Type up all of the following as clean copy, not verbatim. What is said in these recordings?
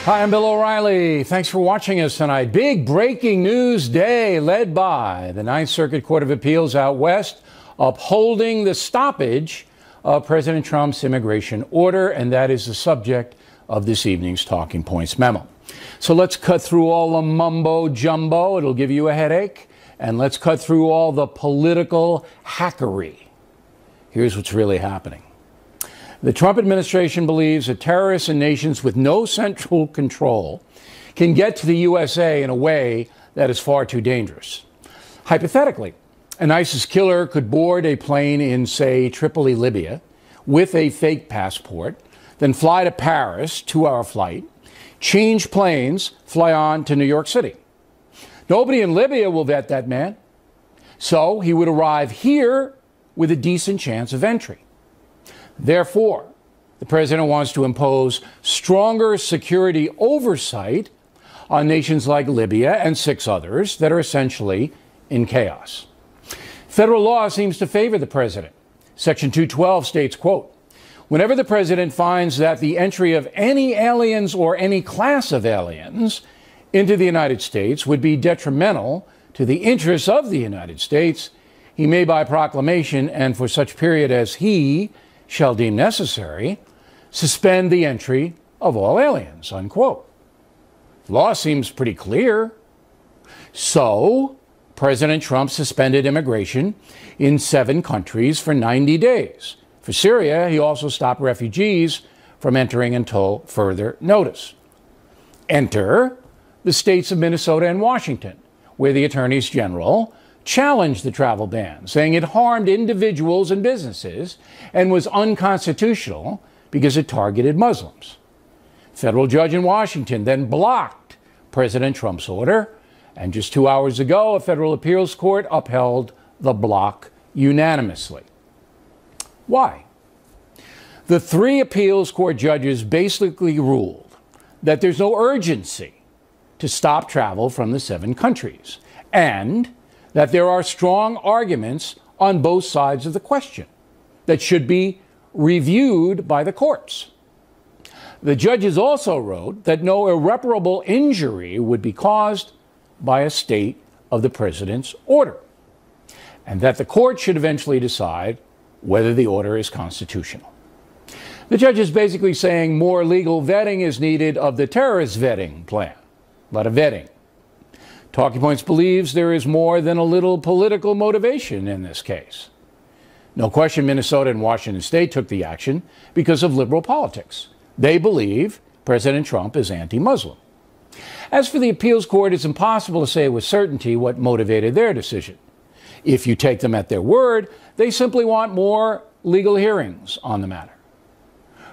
Hi, I'm Bill O'Reilly. Thanks for watching us tonight. Big breaking news day led by the Ninth Circuit Court of Appeals out west, upholding the stoppage of President Trump's immigration order, and that is the subject of this evening's Talking Points memo. So let's cut through all the mumbo jumbo. It'll give you a headache. And let's cut through all the political hackery. Here's what's really happening. The Trump administration believes that terrorists and nations with no central control can get to the USA in a way that is far too dangerous. Hypothetically, an ISIS killer could board a plane in, say, Tripoli, Libya, with a fake passport, then fly to Paris, 2-hour flight, change planes, fly on to New York City. Nobody in Libya will vet that man, so he would arrive here with a decent chance of entry. Therefore, the president wants to impose stronger security oversight on nations like Libya and 6 others that are essentially in chaos. Federal law seems to favor the president. Section 212 states, quote, "Whenever the president finds that the entry of any aliens or any class of aliens into the United States would be detrimental to the interests of the United States, he may by proclamation and for such period as he shall deem necessary, suspend the entry of all aliens," unquote. Law seems pretty clear. So, President Trump suspended immigration in 7 countries for 90 days. For Syria, he also stopped refugees from entering until further notice. Enter the states of Minnesota and Washington, where the attorneys general challenged the travel ban, saying it harmed individuals and businesses and was unconstitutional because it targeted Muslims. Federal judge in Washington then blocked President Trump's order, and just 2 hours ago, a federal appeals court upheld the block unanimously. Why? The 3 appeals court judges basically ruled that there's no urgency to stop travel from the 7 countries, and that there are strong arguments on both sides of the question that should be reviewed by the courts. The judges also wrote that no irreparable injury would be caused by a state of the president's order, and that the court should eventually decide whether the order is constitutional. The judge is basically saying more legal vetting is needed of the terrorist vetting plan. A lot of vetting. Talking Points believes there is more than a little political motivation in this case. No question Minnesota and Washington State took the action because of liberal politics. They believe President Trump is anti-Muslim. As for the appeals court, it's impossible to say with certainty what motivated their decision. If you take them at their word, they simply want more legal hearings on the matter.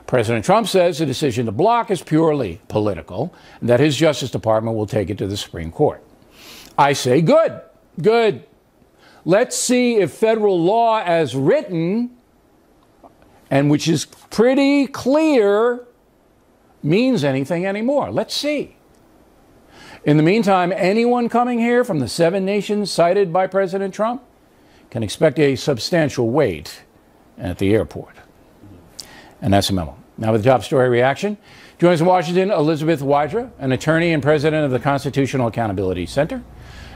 President Trump says the decision to block is purely political and that his Justice Department will take it to the Supreme Court. I say good, good. Let's see if federal law as written, and which is pretty clear, means anything anymore. Let's see. In the meantime, anyone coming here from the 7 nations cited by President Trump can expect a substantial wait at the airport. And that's a memo. Now with the top story reaction. Joins in Washington, Elizabeth Wydra, an attorney and president of the Constitutional Accountability Center,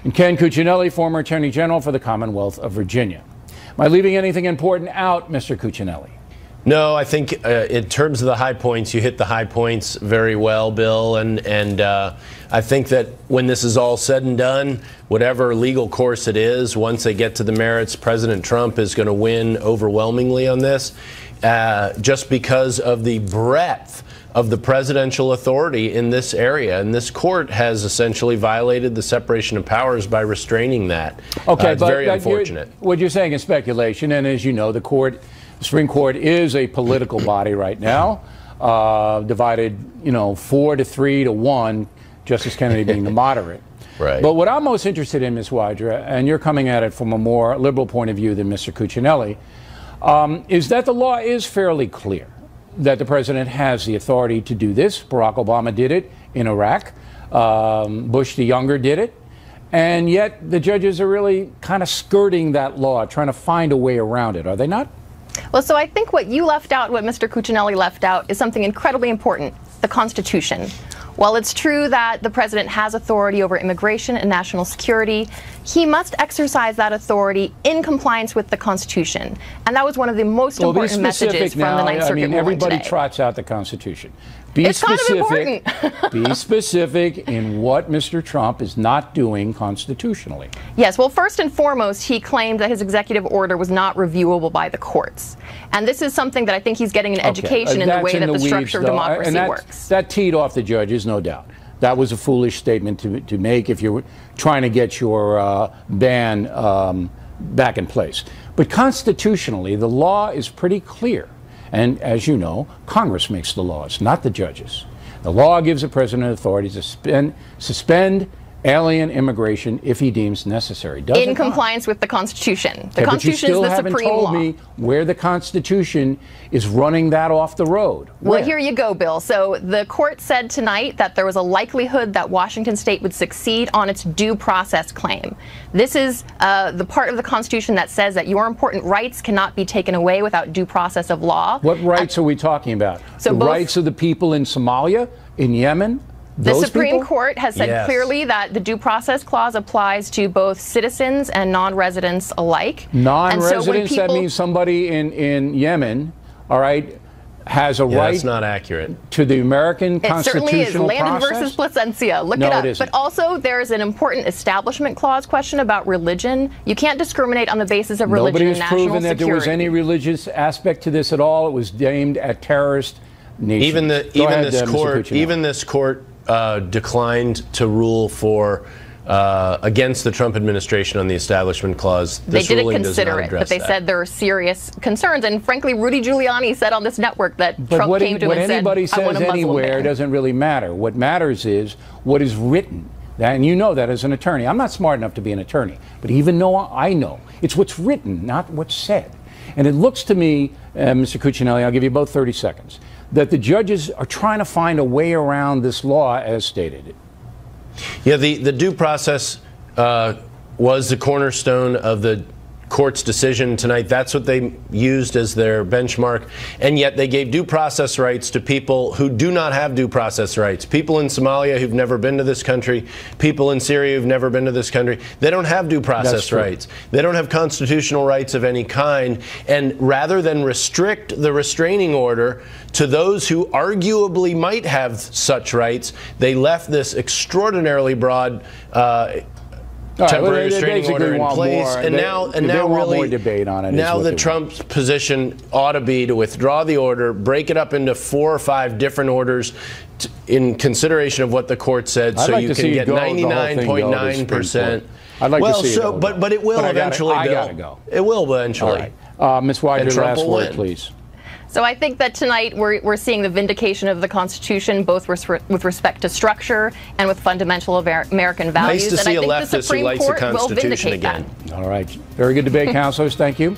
and Ken Cuccinelli, former Attorney General for the Commonwealth of Virginia. Am I leaving anything important out, Mr. Cuccinelli? No, I think in terms of the high points, you hit the high points very well, Bill. And I think that when this is all said and done, whatever legal course it is, once they get to the merits, President Trump is going to win overwhelmingly on this, just because of the breadth of the presidential authority in this area. And this court has essentially violated the separation of powers by restraining that. Okay, it's very unfortunate. What you're saying is speculation, and as you know, the Supreme Court is a political body right now, divided, 4-3 to 1, Justice Kennedy being the moderate. Right. But what I'm most interested in, Ms. Wydra, and you're coming at it from a more liberal point of view than Mr. Cuccinelli, is that the law is fairly clear that the president has the authority to do this. Barack Obama did it in Iraq. Bush the Younger did it. And yet the judges are really kind of skirting that law, trying to find a way around it, are they not? Well, so I think what you left out, what Mr. Cuccinelli left out, is something incredibly important, the Constitution. While it's true that the president has authority over immigration and national security, he must exercise that authority in compliance with the Constitution. And that was one of the most important messages from the Ninth Circuit ruling everybody today. trots out the Constitution. Be it's specific. Kind of important. Be specific in what Mr. Trump is not doing constitutionally. Yes, well, first and foremost, he claimed that his executive order was not reviewable by the courts. And this is something that I think he's getting an education in the way that the structure of democracy works. That teed off the judges, no doubt. That was a foolish statement to make if you're trying to get your ban back in place. But constitutionally, the law is pretty clear. And as you know, Congress makes the laws, not the judges. The law gives the president authority to suspend alien immigration if he deems necessary. In compliance with the Constitution. The Constitution is the supreme law. But you still haven't told me where the Constitution is running that off the road. Well, here you go, Bill. So the court said tonight that there was a likelihood that Washington State would succeed on its due process claim. This is the part of the Constitution that says that your important rights cannot be taken away without due process of law. What rights are we talking about? So the rights of the people in Somalia, in Yemen? The Supreme Court has said clearly that the due process clause applies to both citizens and non-residents alike. Non-residents, that means somebody in Yemen, all right, has a right. That's not accurate. To the American constitutional process. It certainly is. Landon versus Placencia. Look it up. But also, there's an important establishment clause question about religion. You can't discriminate on the basis of religion and national security. Nobody has proven that there was any religious aspect to this at all. It was aimed at terrorist nations. Even this court declined to rule for against the Trump administration on the Establishment Clause. They didn't consider it, but they said there are serious concerns. And frankly, Rudy Giuliani said on this network that Trump came to him and said, what anybody says anywhere doesn't really matter. What matters is what is written. And you know that as an attorney. I'm not smart enough to be an attorney, but even though I know, it's what's written, not what's said. And it looks to me, Mr. Cuccinelli, I'll give you both 30 seconds, that the judges are trying to find a way around this law as stated. Yeah, the due process was the cornerstone of the court's decision tonight. That's what they used as their benchmark. And yet they gave due process rights to people who do not have due process rights. People in Somalia who've never been to this country, people in Syria who've never been to this country. They don't have due process rights. They don't have constitutional rights of any kind. And rather than restrict the restraining order to those who arguably might have such rights, they left this extraordinarily broad temporary restraining order in place, and now really more debate on it. Now the Trump's position ought to be to withdraw the order, break it up into 4 or 5 different orders in consideration of what the court said, so you can get 99.9%. I'd like to see it. But it will eventually. I gotta go. It will eventually. All right, Ms. Widener, last word, please. So I think that tonight we're seeing the vindication of the Constitution, both with respect to structure and with fundamental American values. Nice to see a leftist who likes the Constitution again. All right. Very good debate, counselors. Thank you.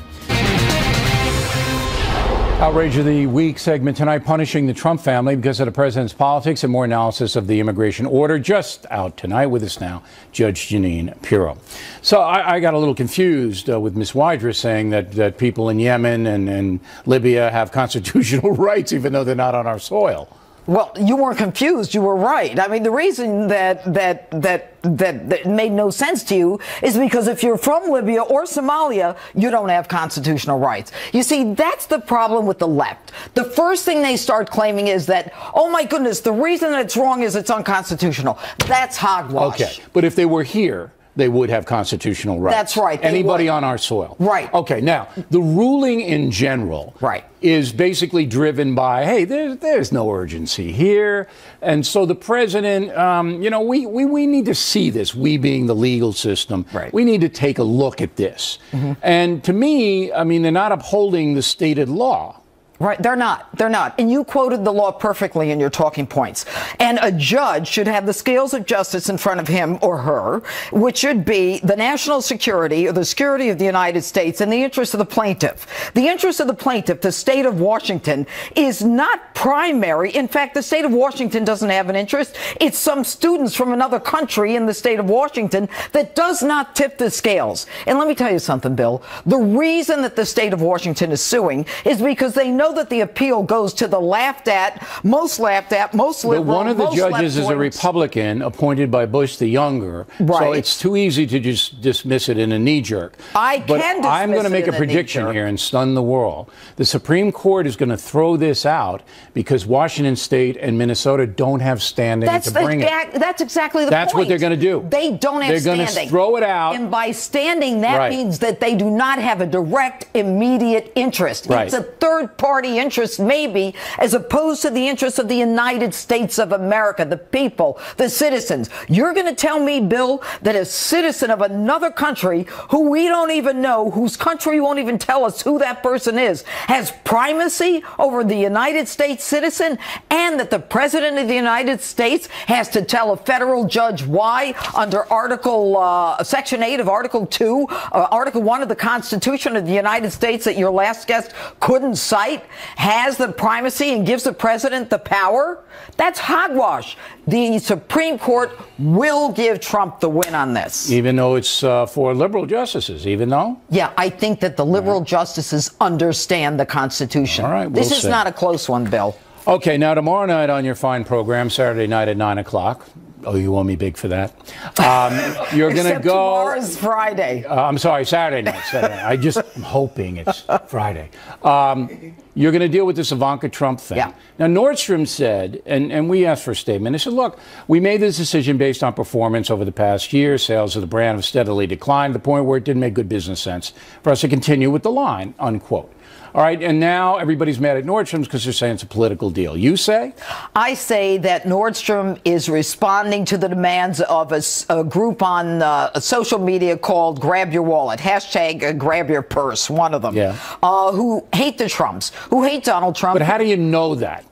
Outrage of the Week segment tonight, punishing the Trump family because of the president's politics, and more analysis of the immigration order just out tonight. With us now, Judge Jeanine Pirro. So I got a little confused with Ms. Widener saying that people in Yemen and Libya have constitutional rights even though they're not on our soil. Well, you weren't confused. You were right. I mean, the reason that made no sense to you is because if you're from Libya or Somalia, you don't have constitutional rights. You see, that's the problem with the left. The first thing they start claiming is that, oh my goodness, the reason that it's wrong is it's unconstitutional. That's hogwash. Okay, but if they were here, they would have constitutional rights. That's right. Anybody on our soil. Right. Okay, now, the ruling in general is basically driven by, hey, there's no urgency here. And so the president, you know, we need to see this, we being the legal system. Right. We need to take a look at this. Mm-hmm. And to me, I mean, they're not upholding the stated law. Right, they're not. And you quoted the law perfectly in your talking points. And a judge should have the scales of justice in front of him or her, which should be the national security or the security of the United States and the interest of the plaintiff. The interest of the plaintiff, the state of Washington, is not primary. In fact, the state of Washington doesn't have an interest. It's some students from another country in the state of Washington that does not tip the scales. And let me tell you something, Bill. The reason that the state of Washington is suing is because they know know that the appeal goes to the most liberal, but one of the most judges is a left-wing. Republican appointed by Bush the Younger. Right. So it's too easy to just dismiss it in a knee jerk. But I'm going to make a prediction here and stun the world. The Supreme Court is going to throw this out because Washington State and Minnesota don't have standing to bring it. That's exactly the point. That's what they're going to do. They don't have standing. They're going to throw it out. And by standing, that means that they do not have a direct, immediate interest. Right. It's a third-party interest, maybe, as opposed to the interest of the United States of America, the people, the citizens. You're going to tell me, Bill, that a citizen of another country who we don't even know, whose country won't even tell us who that person is, has primacy over the United States citizen, and that the President of the United States has to tell a federal judge why under Section 8 of Article 2, Article 1 of the Constitution of the United States that your last guest couldn't cite, has the primacy and gives the president the power? That's hogwash. The Supreme Court will give Trump the win on this. Even though it's for liberal justices, even though? Yeah, I think that the liberal justices understand the Constitution. All right, this is not a close one, Bill. Okay, now tomorrow night on your fine program, Saturday night at 9 o'clock. Oh, you owe me big for that. You're going to go. Tomorrow's Friday. I'm sorry, Saturday night. I'm hoping it's Friday. You're going to deal with this Ivanka Trump thing. Yeah. Now, Nordstrom said, and we asked for a statement. They said, look, we made this decision based on performance over the past year. Sales of the brand have steadily declined to the point where it didn't make good business sense for us to continue with the line, unquote. All right, and now everybody's mad at Nordstrom because they're saying it's a political deal. You say? I say that Nordstrom is responding to the demands of a group on social media called Grab Your Wallet, hashtag Grab Your Purse, one of them, who hate the Trumps, who hate Donald Trump. But how do you know that?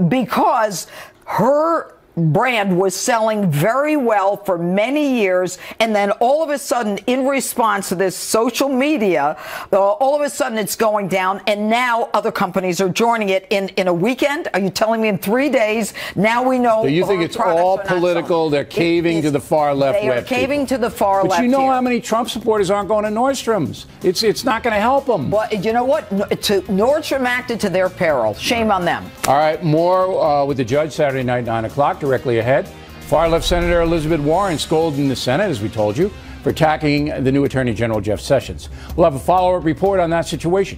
Because her brand was selling very well for many years, and then all of a sudden, in response to this social media, all of a sudden it's going down, and now other companies are joining it in a weekend. Are you telling me in 3 days? Now we know. So you think it's all political? They're caving to the far left. They are caving to the far left. But you know how many Trump supporters aren't going to Nordstrom's? It's not going to help them. But you know what? Nordstrom acted to their peril. Shame on them. All right, more with the judge Saturday night, 9 o'clock. Directly ahead, far-left Senator Elizabeth Warren scolding the Senate, as we told you, for attacking the new Attorney General Jeff Sessions. We'll have a follow-up report on that situation.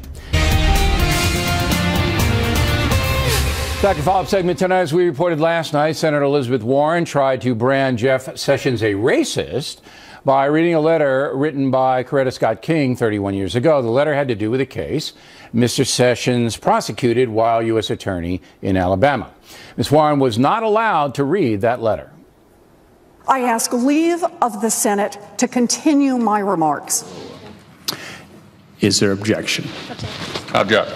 Back to follow-up segment tonight. As we reported last night, Senator Elizabeth Warren tried to brand Jeff Sessions a racist by reading a letter written by Coretta Scott King 31 years ago. The letter had to do with a case Mr. Sessions prosecuted while U.S. Attorney in Alabama. Ms. Warren was not allowed to read that letter. I ask leave of the Senate to continue my remarks. Is there objection? Object.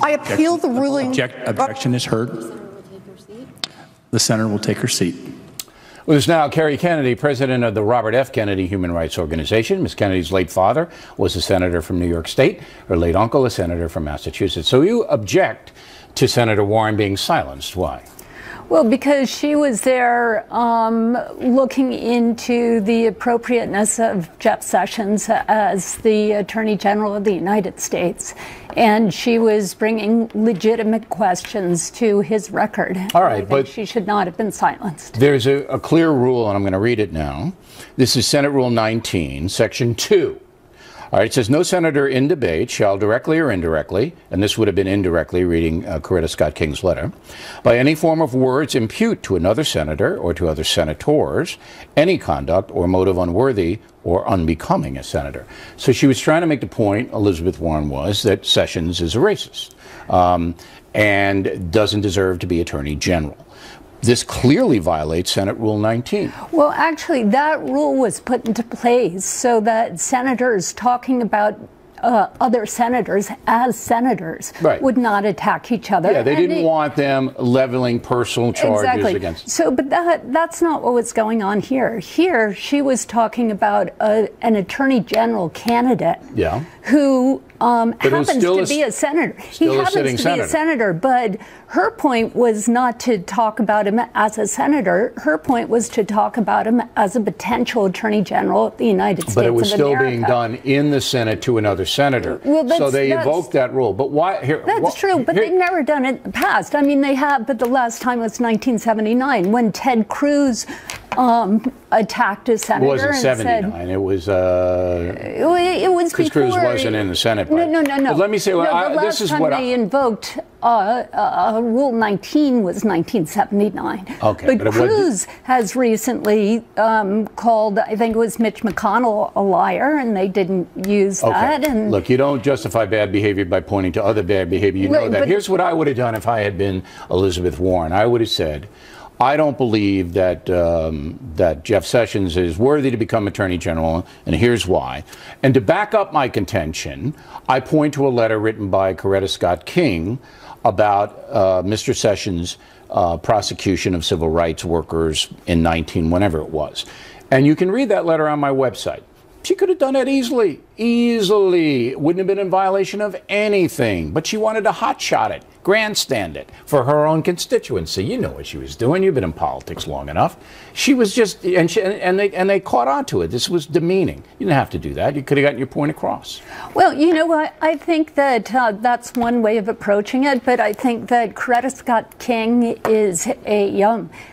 I appeal the ruling. Objection is heard. The senator will take her seat. With us now, Kerry Kennedy, president of the Robert F. Kennedy Human Rights Organization. Ms. Kennedy's late father was a senator from New York State. Her late uncle, a senator from Massachusetts. So you object to Senator Warren being silenced. Why? Well, because she was there looking into the appropriateness of Jeff Sessions as the Attorney General of the United States. And she was bringing legitimate questions to his record. All right, but she should not have been silenced. There's a clear rule, and I'm going to read it now. This is Senate Rule 19, Section 2. All right, it says, no senator in debate shall directly or indirectly, and this would have been indirectly reading Coretta Scott King's letter, by any form of words impute to another senator or to other senators any conduct or motive unworthy or unbecoming a senator. So she was trying to make the point, Elizabeth Warren was, that Sessions is a racist and doesn't deserve to be Attorney General. This clearly violates Senate Rule 19. Well, actually, that rule was put into place so that senators talking about other senators as senators would not attack each other. Yeah, they didn't want them leveling personal charges against. So, but that's not what was going on here. Here, she was talking about an attorney general candidate who happens to be a senator. He happens to be a senator, but her point was not to talk about him as a senator. Her point was to talk about him as a potential attorney general of the United States of America. But it was still being done in the Senate to another senator. Well, so they invoked that rule. But why? That's true, but they've never done it in the past. I mean, they have, but the last time was 1979 when Ted Cruz attacked a senator. It wasn't 79. It was. It was because Cruz wasn't in the Senate. No. But let me say, the last time they invoked Rule 19 was 1979. Okay, but Cruz has recently called, I think it was Mitch McConnell, a liar, and they didn't use that. And look, you don't justify bad behavior by pointing to other bad behavior. You know that. Here's what I would have done if I had been Elizabeth Warren. I would have said, I don't believe that that Jeff Sessions is worthy to become Attorney General, and here's why. And to back up my contention, I point to a letter written by Coretta Scott King about Mr. Sessions' prosecution of civil rights workers in whenever it was. And you can read that letter on my website. She could have done that easily. It wouldn't have been in violation of anything. But she wanted to hotshot it, grandstand it for her own constituency. You know what she was doing. You've been in politics long enough. She was just, and they caught on to it. This was demeaning. You didn't have to do that. You could have gotten your point across. Well, you know what? I think that that's one way of approaching it. But I think that Coretta Scott King is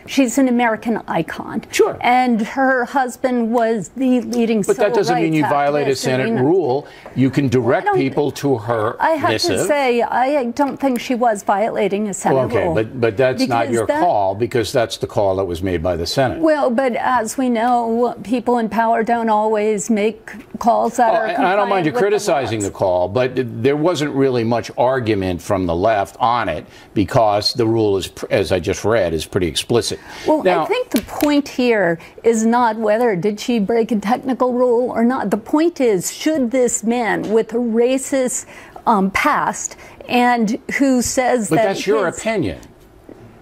she's an American icon. Sure. And her husband was the leading civil rights activist. But that doesn't mean you violate a Senate rule. You can direct people to her. I have to say, I don't think she was violating a Senate rule. Okay, but that's not your call, because that's the call that was made by the Senate. Well, but as we know, people in power don't always make calls that are compliant. I don't mind you criticizing the call, but there wasn't really much argument from the left on it, because the rule is, as I just read, is pretty explicit. Well, now, I think the point here is not whether did she break a technical rule or not. The point is, should this man with a racist past and who says but that's your opinion.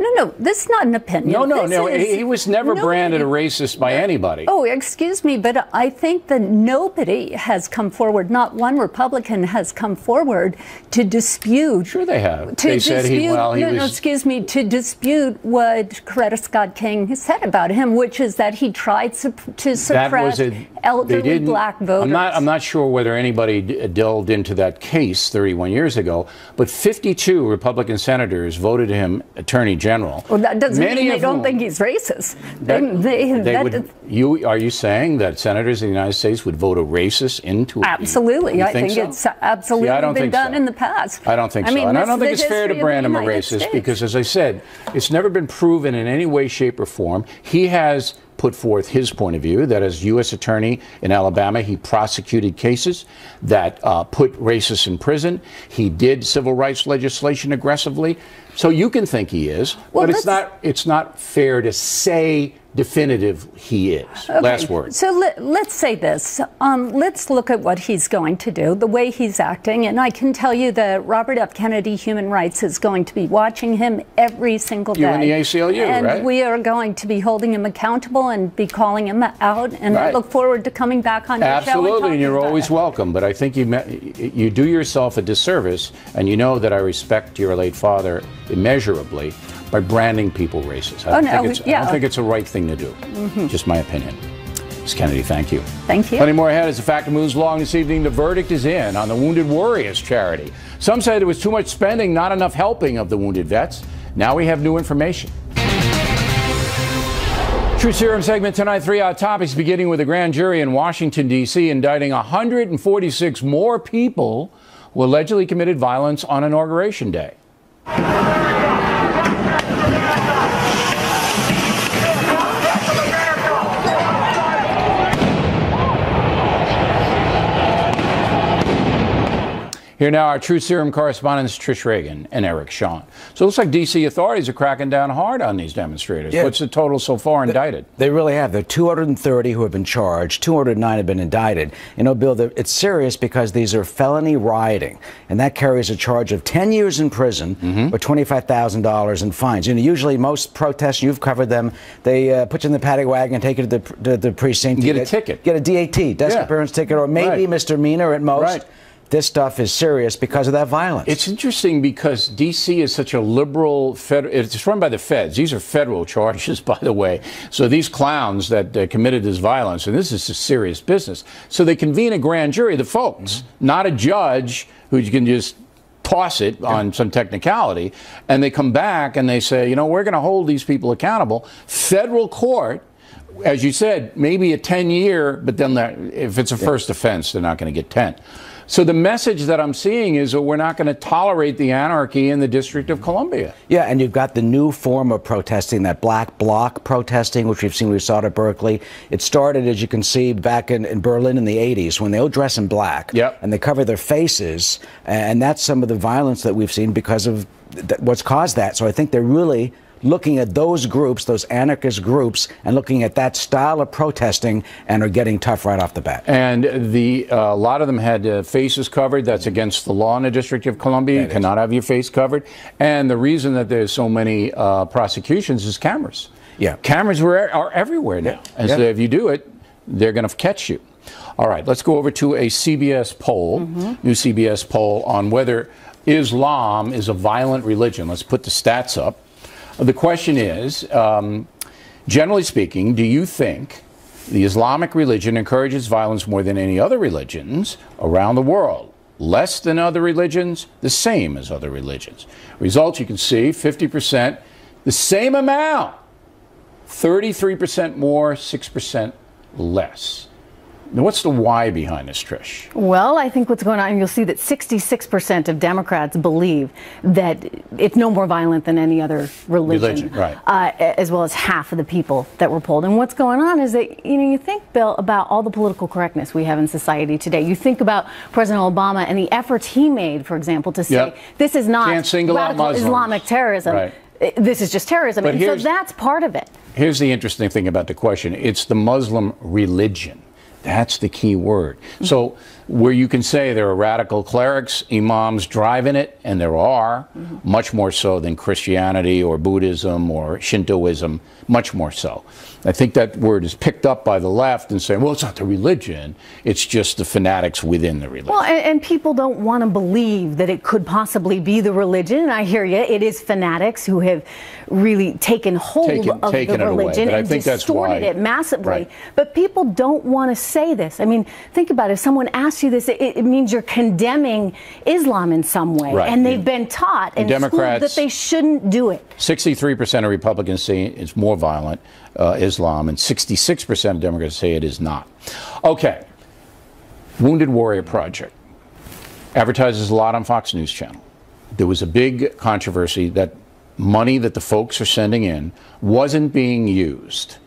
No, this is not an opinion. No. He was never branded a racist by anybody. Oh, excuse me, but I think that nobody has come forward, not one Republican has come forward to dispute. Sure they have. They said excuse me, to dispute what Coretta Scott King said about him, which is that he tried to suppress elderly black voters. I'm not sure whether anybody delved into that case 31 years ago, but 52 Republican senators voted him Attorney General. Well, that doesn't mean they don't think he's racist. Are you saying that senators in the United States would vote a racist into? Absolutely. I think it's absolutely been done in the past. I don't think so. And I don't think it's fair to brand him a racist because, as I said, it's never been proven in any way, shape, or form. He has put forth his point of view that as U.S. Attorney in Alabama, he prosecuted cases that put racists in prison. He did civil rights legislation aggressively. So you can think he is, but it's not fair to say definitive he is. Okay. Last word. So let's say this. Let's look at what he's going to do, the way he's acting. And I can tell you that Robert F. Kennedy Human Rights is going to be watching him every single day. You and the ACLU, and right? We are going to be holding him accountable and be calling him out. And I look forward to coming back on your show. Absolutely, and you're always welcome. But I think you do yourself a disservice, and you know that I respect your late father immeasurably, by branding people racist. I don't think it's a right thing to do. Just my opinion. Ms. Kennedy, thank you. Thank you. Plenty more ahead as the factor moves along this evening. The verdict is in on the Wounded Warriors charity. Some say there was too much spending, not enough helping of the wounded vets. Now we have new information. True Serum segment tonight, 3 hot topics, beginning with a grand jury in Washington, D.C., indicting 146 more people who allegedly committed violence on Inauguration Day. Here now, our True Serum correspondents Trish Reagan and Eric Shawn. So it looks like D.C. authorities are cracking down hard on these demonstrators. Yeah. What's the total so far indicted? They really have. There are 230 who have been charged. 209 have been indicted. You know, Bill, it's serious because these are felony rioting, and that carries a charge of 10 years in prison or $25,000 in fines. You know, usually most protests, you've covered them, they put you in the paddy wagon and take you to the precinct. Get a ticket. Get a DAT, desk appearance ticket, or maybe misdemeanor at most. Right. this stuff is serious because of that violence. It's interesting because D.C. is such a liberal it's run by the feds. These are federal charges, by the way. So these clowns that committed this violence, and this is a serious business. So they convene a grand jury, the folks, not a judge who you can just toss it on some technicality, and they come back and they say, you know, we're going to hold these people accountable. Federal court, as you said, maybe a 10-year, but then if it's a first offense, they're not going to get 10. So the message that I'm seeing is that we're not going to tolerate the anarchy in the District of Columbia. Yeah, and you've got the new form of protesting, that black bloc protesting, which we saw at Berkeley. It started, as you can see, back in Berlin in the 80s, when they all dress in black, and they cover their faces, and that's some of the violence that we've seen because of what's caused that. So I think they're really looking at those groups, those anarchist groups, and looking at that style of protesting, and are getting tough right off the bat. And a lot of them had faces covered. That's against the law in the District of Columbia. You cannot have your face covered. And the reason that there's so many prosecutions is cameras. Yeah. Cameras are everywhere now. And so if you do it, they're going to catch you. All right, let's go over to a CBS poll, new CBS poll on whether Islam is a violent religion. Let's put the stats up. The question is, generally speaking, do you think the Islamic religion encourages violence more than any other religions around the world? Less than other religions, the same as other religions. Results you can see, 50%, the same amount, 33% more, 6% less. Now, what's the why behind this, Trish? Well, I think what's going on, you'll see that 66% of Democrats believe that it's no more violent than any other religion, right. As well as half of the people that were polled. And what's going on is that, you know, you think, Bill, about all the political correctness we have in society today. You think about President Obama and the efforts he made, for example, to say this is not radical Islamic terrorism. Right. This is just terrorism. But and so that's part of it. Here's the interesting thing about the question. It's the Muslim religion. That's the key word. So where you can say there are radical clerics, imams driving it, and there are, much more so than Christianity or Buddhism or Shintoism, much more so. I think that word is picked up by the left and saying, well, it's not the religion, it's just the fanatics within the religion. Well, and people don't want to believe that it could possibly be the religion. And I hear you, it is fanatics who have really taken hold of the religion and distorted it massively. Right. But people don't want to say this. I mean, think about it. If someone asks you this, it means you're condemning Islam in some way. Right. And they've been taught in school that they shouldn't do it. 63% of Republicans say it's more violent, Islam, and 66% of Democrats say it is not. Okay. Wounded Warrior Project advertises a lot on Fox News Channel. There was a big controversy that money that the folks are sending in wasn't being used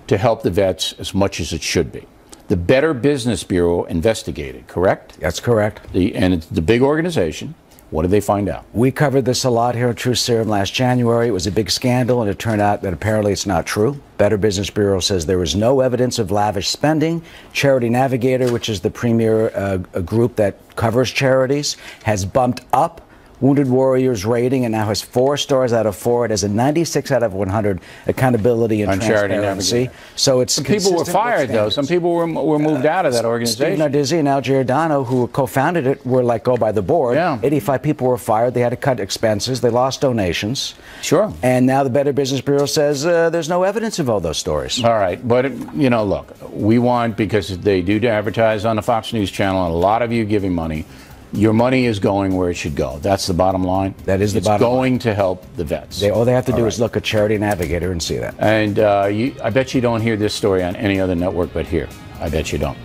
to help the vets as much as it should be. The Better Business Bureau investigated, correct? That's correct. And it's the big organization. What did they find out? We covered this a lot here at Truth Serum last January. It was a big scandal, and it turned out that apparently it's not true. Better Business Bureau says there was no evidence of lavish spending. Charity Navigator, which is the premier a group that covers charities, has bumped up Wounded Warrior's rating and now has 4 stars out of 4. It has a 96 out of 100 accountability and transparency. So it's some people were fired, though. Some people were moved out of that organization. Steve Nardizzi and Al Giordano, who co-founded it, were let go by the board. 85 people were fired. They had to cut expenses. They lost donations. Sure. And now the Better Business Bureau says there's no evidence of all those stories. All right. But, you know, look, we want, because they do advertise on the Fox News Channel, and a lot of you giving money, your money is going where it should go. That's the bottom line. That is the bottom line. It's going to help the vets. All they have to do is look at Charity Navigator and see that. And I bet you don't hear this story on any other network but here. I bet you don't.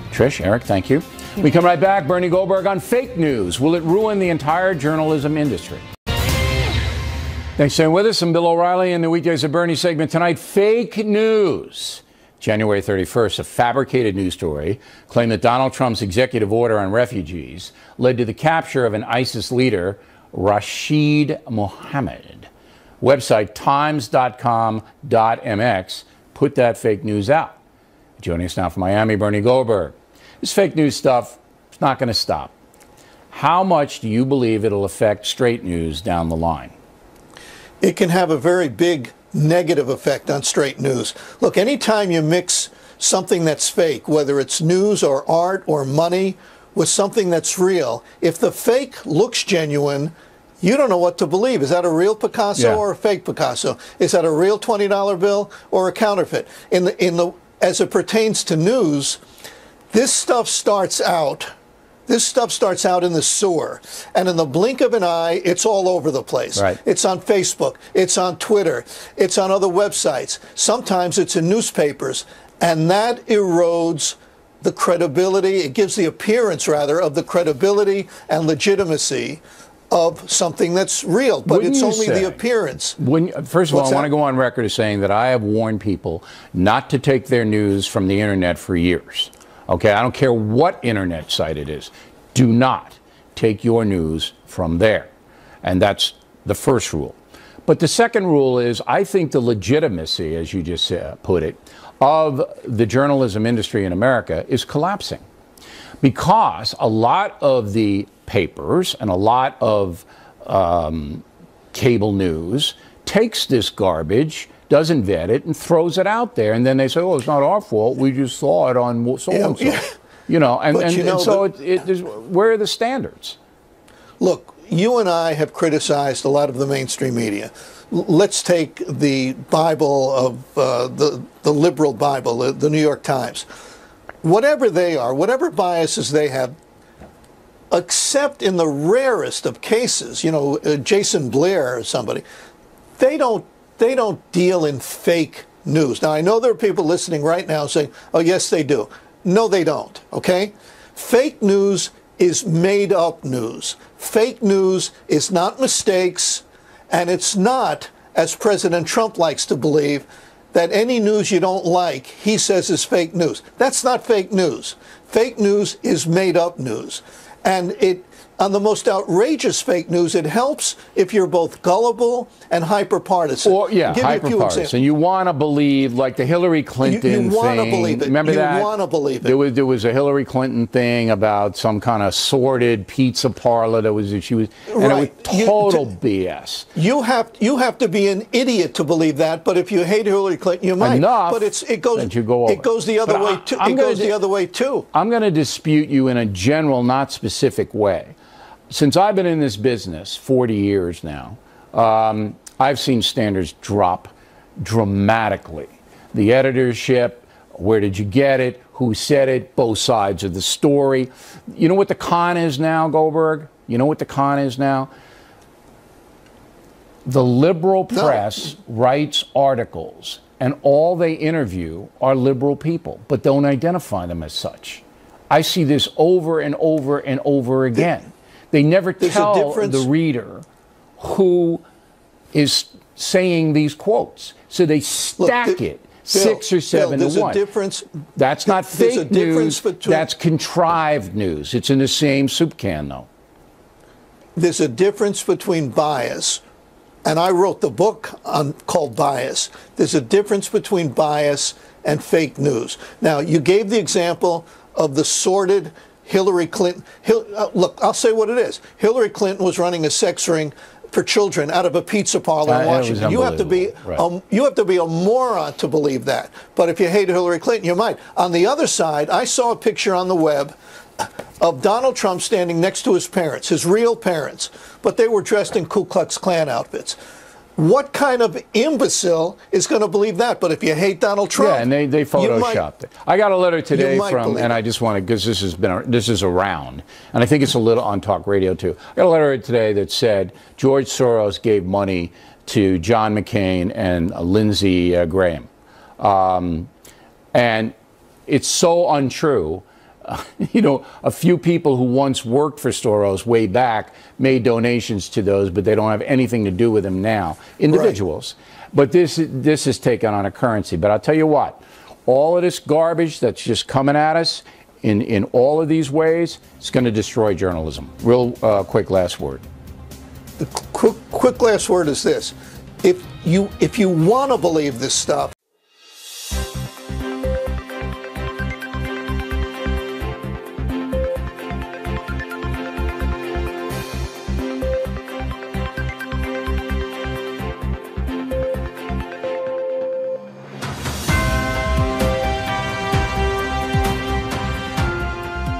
Trish, Eric, thank you. We come right back. Bernie Goldberg on fake news. Will it ruin the entire journalism industry? Thanks for staying with us. I'm Bill O'Reilly in the Weekdays of Bernie segment tonight. Fake news. January 31st, a fabricated news story claimed that Donald Trump's executive order on refugees led to the capture of an ISIS leader, Rashid Mohammed. Website times.com.mx put that fake news out. Joining us now from Miami, Bernie Goldberg. This fake news stuff is not going to stop. How much do you believe it'll affect straight news down the line? It can have a very big negative effect on straight news. Look, anytime you mix something that's fake, whether it's news or art or money, with something that's real, if the fake looks genuine, you don't know what to believe. Is that a real Picasso or a fake Picasso? Is that a real $20 bill or a counterfeit? As it pertains to news, this stuff starts out in the sewer, and in the blink of an eye, it's all over the place. Right. It's on Facebook, it's on Twitter, it's on other websites. Sometimes it's in newspapers, and that erodes the credibility. It gives the appearance, rather, of the credibility and legitimacy of something that's real, but it's only the appearance. First of all, I want to go on record as saying that I have warned people not to take their news from the internet for years. Okay, I don't care what internet site it is. Do not take your news from there. And that's the first rule. But the second rule is, I think the legitimacy, as you just put it, of the journalism industry in America is collapsing. Because a lot of the papers and a lot of cable news takes this garbage, doesn't vet it, and throws it out there. And then they say, oh, it's not our fault. We just saw it on so-and-so. Yeah. You know, where are the standards? Look, you and I have criticized a lot of the mainstream media. Let's take the Bible of the liberal Bible, the New York Times. Whatever they are, whatever biases they have, except in the rarest of cases, you know, Jason Blair or somebody, they don't deal in fake news. Now, I know there are people listening right now saying, oh, yes, they do. No, they don't, okay? Fake news is made up news. Fake news is not mistakes, and it's not, as President Trump likes to believe, that any news you don't like, he says is fake news. That's not fake news. Fake news is made up news. And on the most outrageous fake news, it helps if you're both gullible and hyper-partisan. Or, yeah, hyper-partisan. You want to believe, like the Hillary Clinton thing. You want to believe it. Remember that? You want to believe it. There was a Hillary Clinton thing about some kind of sordid pizza parlor that was, it was total BS. You have to be an idiot to believe that, but if you hate Hillary Clinton, you might. Enough but it goes the other way too. It goes the other way too. I'm going to dispute you in a general, not specific way. Since I've been in this business 40 years now, I've seen standards drop dramatically. The editorship, where did you get it, who said it, both sides of the story. You know what the con is now, Goldberg? You know what the con is now? The liberal press writes articles, and all they interview are liberal people, but don't identify them as such. I see this over and over and over again. They never tell the reader who is saying these quotes. So they stack it 6 or 7 to 1. That's not fake news. That's contrived news. It's in the same soup can, though. There's a difference between bias, and I wrote the book called Bias. There's a difference between bias and fake news. Now, you gave the example of the sordid Hillary Clinton. Look, I'll say what it is. Hillary Clinton was running a sex ring for children out of a pizza parlor in Washington. You have to be a moron to believe that. But if you hate Hillary Clinton, you might. On the other side, I saw a picture on the web of Donald Trump standing next to his parents, his real parents, but they were dressed in Ku Klux Klan outfits. What kind of imbecile is going to believe that? But if you hate Donald Trump, yeah, and they photoshopped it. I got a letter today from, and I just want to, because this is around, and I think it's a little on talk radio too. I got a letter today that said George Soros gave money to John McCain and Lindsey Graham, and it's so untrue. You know, a few people who once worked for Soros way back made donations to those, but they don't have anything to do with them now. Individuals. Right. But this is taken on a currency. But I'll tell you what, all of this garbage that's just coming at us in all of these ways, it's going to destroy journalism. Real quick last word. The quick last word is this. If you want to believe this stuff,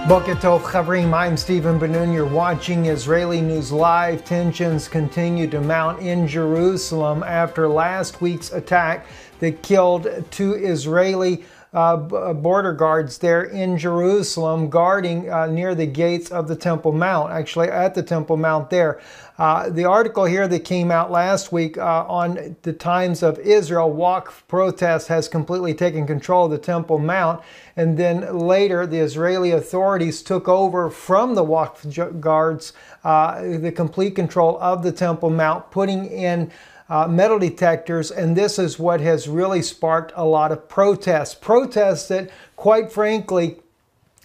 Boker Tov Chavrim, I'm Stephen Ben-Nun. You're watching Israeli News Live. Tensions continue to mount in Jerusalem after last week's attack that killed 2 Israeli border guards there in Jerusalem, guarding near the gates of the Temple Mount, actually at the Temple Mount there. The article here that came out last week on the Times of Israel, Waqf protest has completely taken control of the Temple Mount. And then later, the Israeli authorities took over from the Waqf guards the complete control of the Temple Mount, putting in metal detectors, and this is what has really sparked a lot of protests. Protests that, quite frankly,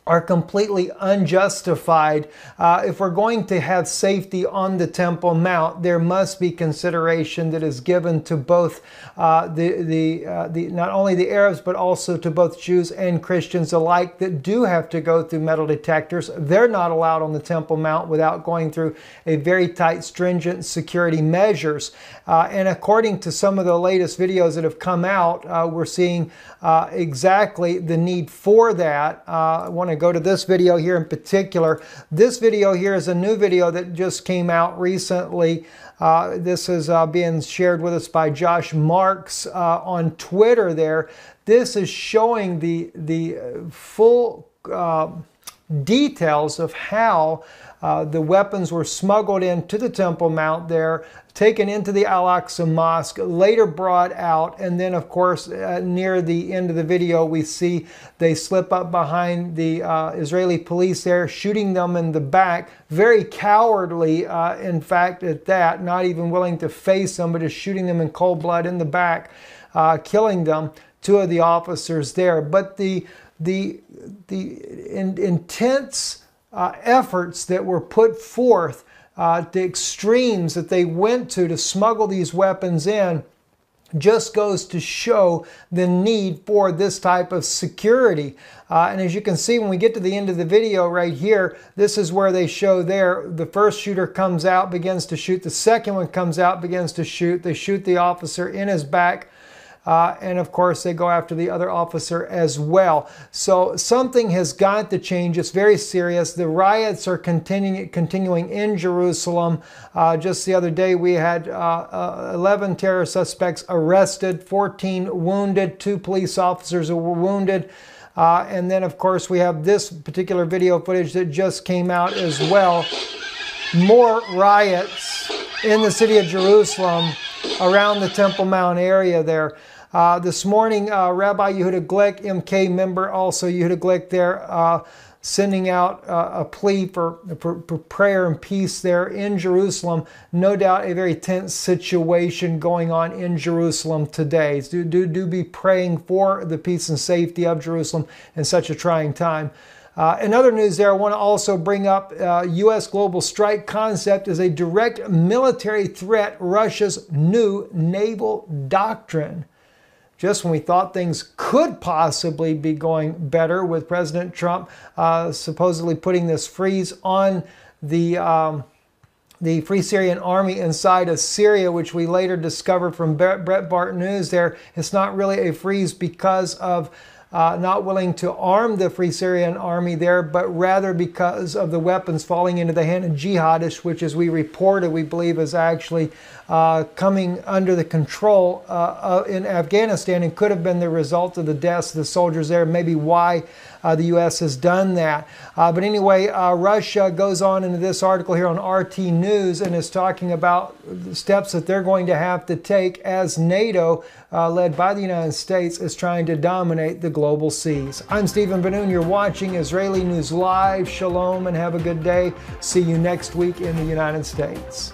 are completely unjustified. If we're going to have safety on the Temple Mount, there must be consideration that is given to both not only the Arabs, but also to both Jews and Christians alike that do have to go through metal detectors. They're not allowed on the Temple Mount without going through a very tight, stringent security measures. And according to some of the latest videos that have come out, we're seeing exactly the need for that. I want to go to this video here in particular. This video here is a new video that just came out recently. This is being shared with us by Josh Marks on Twitter there. This is showing the full details of how the weapons were smuggled into the Temple Mount there, taken into the Al-Aqsa Mosque, later brought out, and then of course near the end of the video we see they slip up behind the Israeli police there, shooting them in the back, very cowardly in fact at that, not even willing to face them, but just shooting them in cold blood in the back, killing them, 2 of the officers there. But the intense efforts that were put forth, the extremes that they went to smuggle these weapons in, just goes to show the need for this type of security. And as you can see, when we get to the end of the video right here, this is where they show there, the first shooter comes out, begins to shoot. The second one comes out, begins to shoot. They shoot the officer in his back. And of course, they go after the other officer as well. So something has got to change. It's very serious. The riots are continuing in Jerusalem. Just the other day, we had 11 terror suspects arrested, 14 wounded, 2 police officers were wounded. And then, of course, we have this particular video footage that just came out as well. More riots in the city of Jerusalem around the Temple Mount area there. This morning, Rabbi Yehuda Glick, MK member, also Yehuda Glick there, sending out a plea for prayer and peace there in Jerusalem. No doubt a very tense situation going on in Jerusalem today. Do be praying for the peace and safety of Jerusalem in such a trying time. In other news there, I want to also bring up U.S. global strike concept as a direct military threat, Russia's new naval doctrine. Just when we thought things could possibly be going better with President Trump supposedly putting this freeze on the Free Syrian Army inside of Syria, which we later discovered from Breitbart News there, it's not really a freeze because of not willing to arm the Free Syrian Army there, but rather because of the weapons falling into the hand of jihadists, which, as we reported, we believe is actually coming under the control in Afghanistan and could have been the result of the deaths of the soldiers there, maybe why the U.S. has done that. But anyway, Russia goes on into this article here on RT News and is talking about the steps that they're going to have to take as NATO, led by the United States, is trying to dominate the global seas. I'm Stephen Ben-Nun. You're watching Israeli News Live. Shalom and have a good day. See you next week in the United States.